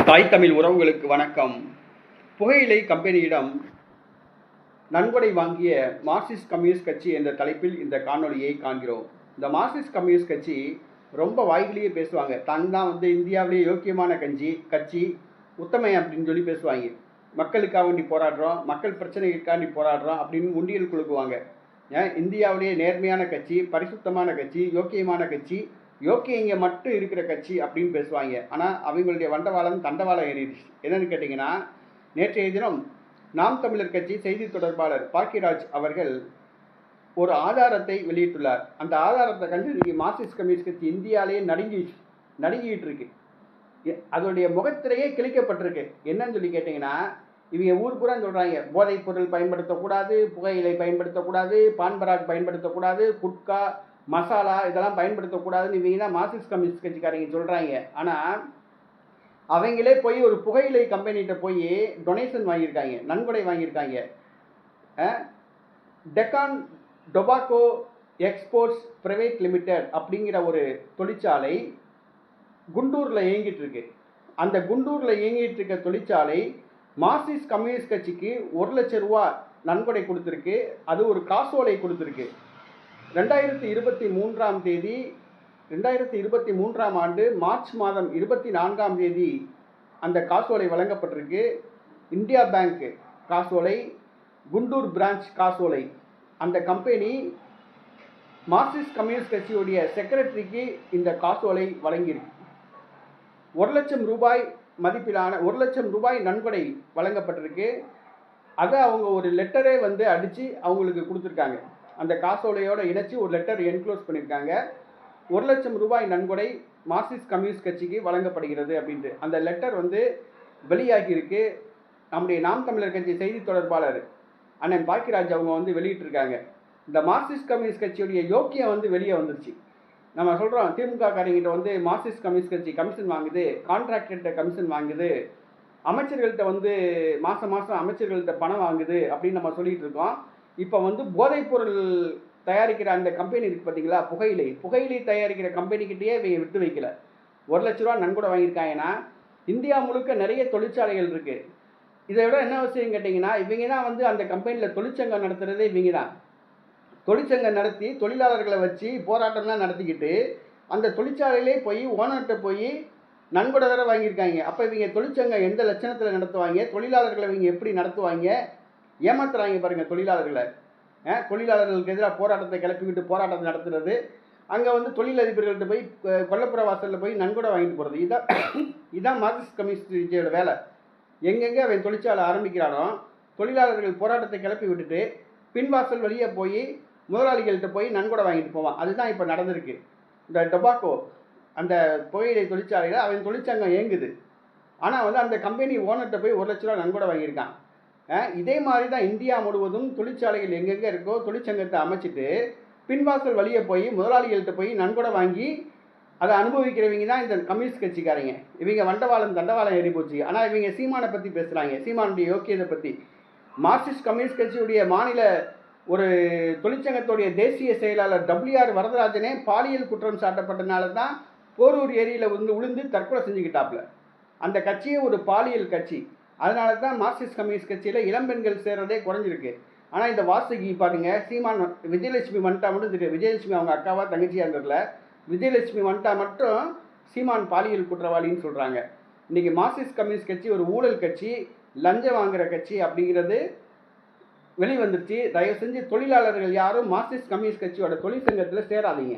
தாய் தமிழ் உறவுகளுக்கு வணக்கம். புகையிலை கம்பெனியிடம் நன்கொடை வாங்கிய மார்க்சிஸ்ட் கம்யூனிஸ்ட் கட்சி என்ற தலைப்பில் இந்த காணொலியை காண்கிறோம். இந்த மார்க்சிஸ்ட் கம்யூனிஸ்ட் கட்சி ரொம்ப வாய்களையே பேசுவாங்க. தான் இந்தியாவிலேயே யோக்கியமான கட்சி உத்தமை அப்படின்னு சொல்லி பேசுவாங்க. மக்களுக்காக வேண்டி போராடுறோம், மக்கள் பிரச்சனைகளுக்காண்டி போராடுறோம் அப்படின்னு உண்டியல் குழுக்குவாங்க. இந்தியாவிலேயே நேர்மையான கட்சி, பரிசுத்தமான கட்சி, யோக்கியமான கட்சி, யோக்கியங்க மட்டும் இருக்கிற கட்சி அப்படின்னு பேசுவாங்க. ஆனால் அவங்களுடைய வண்டவாளம் தண்டவாளம் ஏறிடுச்சு. என்னன்னு கேட்டிங்கன்னா, நேற்றைய தினம் நாம் தமிழர் கட்சி செய்தி தொடர்பாளர் பாக்கியராஜ் அவர்கள் ஒரு ஆதாரத்தை வெளியிட்டுள்ளார். அந்த ஆதாரத்தை கண்டு இன்றைக்கி மார்க்சிஸ்ட் கம்யூனிஸ்ட் கட்சி இந்தியாவிலேயே நடுங்கிட்டு இருக்கு. அதோடைய முகத்திலேயே கிழிக்கப்பட்டிருக்கு. என்னன்னு சொல்லி கேட்டிங்கன்னா, இவங்க ஊர் பூரா சொல்கிறாங்க, போதைப் பொருள் பயன்படுத்தக்கூடாது, புகையிலை பயன்படுத்தக்கூடாது, பான்பராக் பயன்படுத்தக்கூடாது, குட்கா மசாலா இதெல்லாம் பயன்படுத்தக்கூடாதுன்னு இவங்க தான் மார்க்சிஸ்ட் கம்யூனிஸ்ட் கட்சிக்காரங்க சொல்கிறாங்க. ஆனால் அவங்களே போய் ஒரு புகையிலை கம்பெனிகிட்ட போய் டொனேஷன் வாங்கியிருக்காங்க, நன்கொடை வாங்கியிருக்காங்க. Deccan tobacco exports private limited அப்படிங்கிற ஒரு தொழிற்சாலை குண்டூரில் இயங்கிட்டு இருக்கு. அந்த குண்டூரில் இயங்கிட்டு இருக்க தொழிற்சாலை மார்க்சிஸ்ட் கம்யூனிஸ்ட் கட்சிக்கு 1 லட்சம் ரூபா நன்கொடை கொடுத்துருக்கு. அது ஒரு காசோலை கொடுத்துருக்கு. 2023 ஆண்டு மார்ச் மாதம் 24ஆம் தேதி அந்த காசோலை வழங்கப்பட்டிருக்கு. இந்தியா பேங்க் காசோலை, குண்டூர் பிரான்ச் காசோலை. அந்த கம்பெனி மார்க்சிஸ்ட் கம்யூனிஸ்ட் கட்சியுடைய செக்ரட்டரிக்கு இந்த காசோலை வழங்கியிருக்கு. 1 லட்சம் ரூபாய் மதிப்பிலான 1 லட்சம் ரூபாய் நன்கொடை வழங்கப்பட்டிருக்கு. அதை அவங்க ஒரு லெட்டரே அடித்து அவங்களுக்கு கொடுத்துருக்காங்க. அந்த காசோலையோடு இணைச்சி ஒரு லெட்டர் என்க்ளோஸ் பண்ணியிருக்காங்க. 1 லட்சம் ரூபாய் நன்கொடை மார்க்சிஸ்ட் கம்யூனிஸ்ட் கட்சிக்கு வழங்கப்படுகிறது அப்படின்ட்டு அந்த லெட்டர் வெளியாகியிருக்கு. நம்முடைய நாம் தமிழர் கட்சி செய்தி தொடர்பாளர் அண்ணன் பாக்கியராஜ் அவங்க வெளியிட்டிருக்காங்க. இந்த மார்க்சிஸ்ட் கம்யூனிஸ்ட் கட்சியுடைய யோக்கியம் வெளியே வந்துருச்சு. நம்ம சொல்கிறோம், திமுக காரங்கிட்ட மார்க்சிஸ்ட் கம்யூனிஸ்ட் கட்சி கமிஷன் வாங்குது, கான்ட்ராக்டர்கிட்ட கமிஷன் வாங்குது, அமைச்சர்கள்ட்ட மாதம் அமைச்சர்கள்ட்ட பணம் வாங்குது அப்படின்னு நம்ம சொல்லிகிட்டு இருக்கோம். இப்போ போதைப்பொருள் தயாரிக்கிற அந்த கம்பெனி இருக்குது பார்த்தீங்களா, புகையிலை தயாரிக்கிற கம்பெனிக்கிட்டேயே இவங்க விட்டு வைக்கல. 1 லட்ச ரூபா நன்கொடை வாங்கியிருக்காங்கன்னா, இந்தியா முழுக்க நிறைய தொழிற்சாலைகள் இருக்குது. இதை விட என்ன விஷயம் கேட்டிங்கன்னா, இவங்க தான் அந்த கம்பெனியில் தொழிற்சங்கம் நடத்துகிறதே இவங்க தான். தொழிற்சங்கம் நடத்தி தொழிலாளர்களை வச்சு போராட்டம்லாம் நடத்திக்கிட்டு அந்த தொழிற்சாலையிலே போய் ஓனர்கிட்ட போய் நன்கொடை வேற வாங்கியிருக்காங்க. அப்போ இவங்க தொழிற்சங்கம் எந்த லட்சணத்தில் நடத்துவாங்க, தொழிலாளர்களை இவங்க எப்படி நடத்துவாங்க, ஏமாத்துறாங்க பாருங்கள் தொழிலாளர்களை. தொழிலாளர்களுக்கு எதிராக போராட்டத்தை கிளப்பிக்கிட்டு போராட்டத்தை நடத்துறது, அங்கே தொழிலதிபர்கள்ட்ட போய் கொல்லப்புற வாசலில் போய் நன்கொடை வாங்கிட்டு போகிறது. இதுதான் மார்க்சிஸ்ட் கம்யூனிஸ்ட் கட்சியோட வேலை. எங்கெங்கே அவன் தொழிற்சாலை ஆரம்பிக்கிறானோ தொழிலாளர்கள் போராட்டத்தை கிளப்பி விட்டுட்டு பின்வாசல் வழியே போய் முதலாளிகள்கிட்ட போய் நன்கொடை வாங்கிட்டு போவான். அதுதான் இப்போ நடந்திருக்கு. இந்த டொபாக்கோ அந்த புகையிலை தொழிற்சாலையில் அவன் தொழிற்சங்கம் இயங்குது. ஆனால் அந்த கம்பெனி ஓனர்கிட்ட போய் 1 லட்ச ரூபா நன்கொடை வாங்கியிருக்கான். இதே மாதிரி தான் இந்தியா முழுவதும் தொழிற்சாலைகள் எங்கெங்கே இருக்கோ தொழிற்சங்கத்தை அமைச்சிட்டு பின்வாசல் வழியே போய் முதலாளிகள்கிட்ட போய் நன்கொடை வாங்கி அதை அனுபவிக்கிறவங்க தான் இந்த கம்யூனிஸ்ட் கட்சிக்காரங்க. இவங்க வண்டவாளம் தண்டவாளம் ஏறி போச்சு. ஆனால் இவங்க சீமானை பற்றி பேசுகிறாங்க, சீமானுடைய யோக்கியத்தை பற்றி. மார்க்சிஸ்ட் கம்யூனிஸ்ட் கட்சியுடைய மாநில ஒரு தொழிற்சங்கத்துடைய தேசிய செயலாளர் WR வரதராஜனே பாலியல் குற்றம் சாட்டப்பட்டனால தான் போரூர் ஏரியில் விழுந்து தற்கொலை செஞ்சுக்கிட்டாப்புல. அந்த கட்சியே ஒரு பாலியல் கட்சி. அதனால தான் மார்க்சிஸ்ட் கம்யூனிஸ்ட் கட்சியில் இளம்பெண்கள் சேர்றதே குறைஞ்சிருக்கு. ஆனால் இந்த வாசுகி பாருங்கள், சீமான் விஜயலட்சுமி வந்துட்டா மட்டும் தெரியும். விஜயலட்சுமி அவங்க அக்காவா தங்கச்சியாக இருந்ததில்ல, விஜயலட்சுமி வந்துட்டா மட்டும் சீமான் பாலியல் குற்றவாளின்னு சொல்கிறாங்க. இன்றைக்கி மார்க்சிஸ்ட் கம்யூனிஸ்ட் கட்சி ஒரு ஊழல் கட்சி, லஞ்சம் வாங்குகிற கட்சி அப்படிங்கிறது வெளிவந்துருச்சு. தயவு செஞ்சு தொழிலாளர்கள் யாரும் மார்க்சிஸ்ட் கம்யூனிஸ்ட் கட்சியோட தொழிற்சங்கத்தில் சேராதீங்க.